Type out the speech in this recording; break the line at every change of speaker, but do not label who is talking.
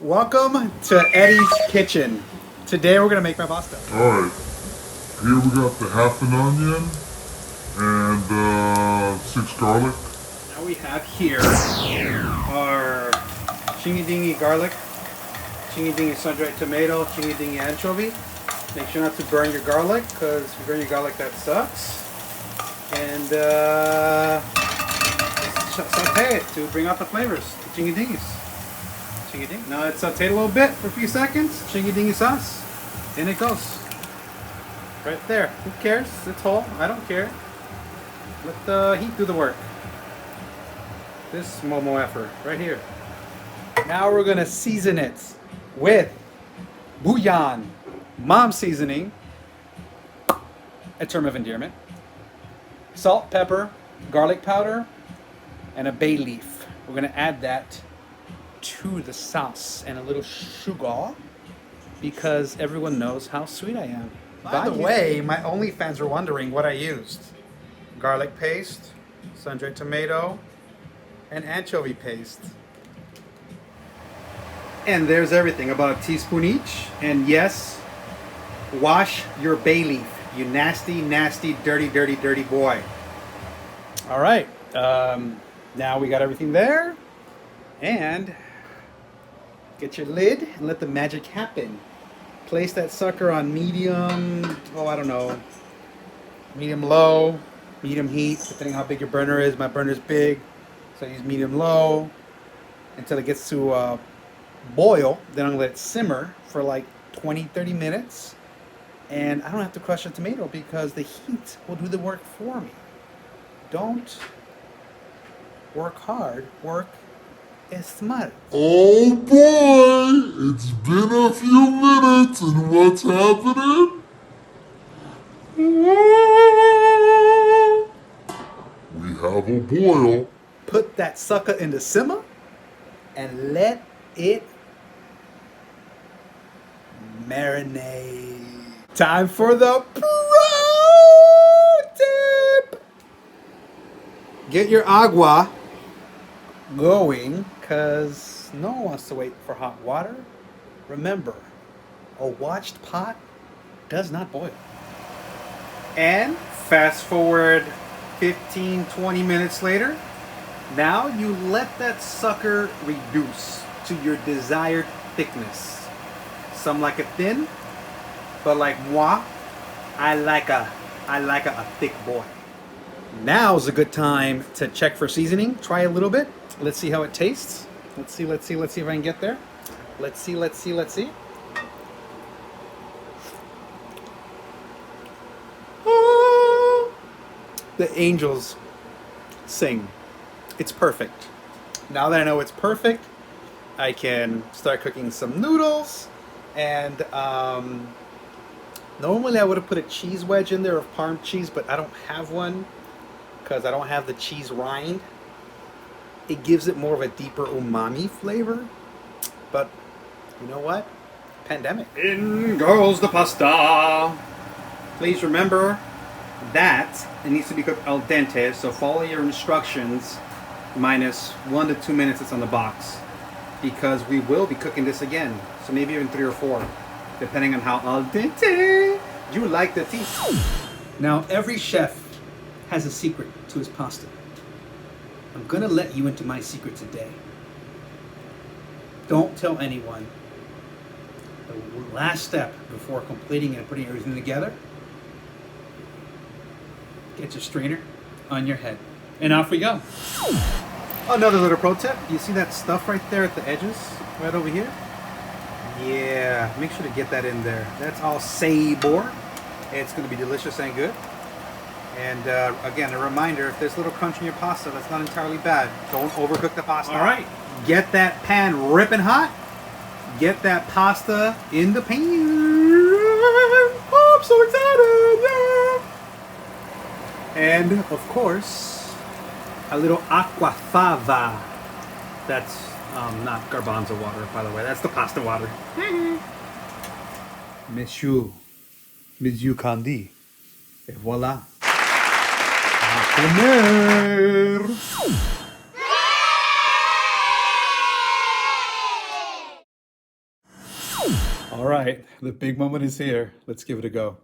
Welcome to Eddie's kitchen. Today we're gonna make my pasta.
Alright, here we got the half an onion and 6 garlic.
Now we have here our chingy dingy garlic, chingy dingy sun-dried tomato, chingy dingy anchovy. Make sure not to burn your garlic, because if you burn your garlic that sucks. And saute it to bring out the flavors, the chingy dingies. Chingy ding. Now it's sauteed a little bit for a few seconds. Chingy dingy sauce. In it goes. Right there. Who cares? It's whole. I don't care. Let the heat do the work. This Momo effort right here. Now we're gonna season it with bouillon, mom seasoning, a term of endearment, salt, pepper, garlic powder, and a bay leaf. We're gonna add that to the sauce and a little sugar because everyone knows how sweet I am. By the way, my OnlyFans were wondering what I used. Garlic paste, sun-dried tomato, and anchovy paste. And there's everything, about a teaspoon each. And yes, wash your bay leaf, you nasty, nasty, dirty, dirty, dirty boy. All right, now we got everything there. And get your lid and let the magic happen. Place that sucker on medium, I don't know, medium low, medium heat, depending on how big your burner is. My burner's big, so I use medium low until it gets to boil. Then I'm gonna let it simmer for like 20-30 minutes. And I don't have to crush the tomato because the heat will do the work for me. Don't work hard, work is smart.
Oh boy, it's been a few minutes and what's happening? We have a boil.
Put that sucker in the simmer and let it marinate. Time for the pro tip. Get your agua going, because no one wants to wait for hot water. Remember, a watched pot does not boil. And fast forward 15-20 minutes later, now you let that sucker reduce to your desired thickness. Some like it thin, but like moi, I like a thick boy. Now's a good time to check for seasoning. Try a little bit. Let's see how it tastes. Let's see if I can get there. Let's see. Ah, the angels sing. It's perfect. Now that I know it's perfect, I can start cooking some noodles. And normally I would have put a cheese wedge in there of Parm cheese, but I don't have one because I don't have the cheese rind. It gives it more of a deeper umami flavor. But you know what? Pandemic. In goes the pasta. Please remember that it needs to be cooked al dente, so follow your instructions minus 1 to 2 minutes it's on the box, because we will be cooking this again, so maybe even 3 or 4, depending on how al dente you like the tea. Now every chef has a secret to his pasta. I'm gonna let you into my secret today. Don't tell anyone. The last step before completing and putting everything together, get your strainer on your head. And off we go. Another little pro tip. You see that stuff right there at the edges? Right over here? Yeah, make sure to get that in there. That's all sabor. It's gonna be delicious and good. And again, a reminder, if there's a little crunch in your pasta, that's not entirely bad. Don't overcook the pasta. All right, get that pan ripping hot. Get that pasta in the pan. Oh, I'm so excited, yeah! And of course, a little aquafaba. That's not garbanzo water, by the way. That's the pasta water. Monsieur Candy. Et voilà. Comer. All right, the big moment is here. Let's give it a go.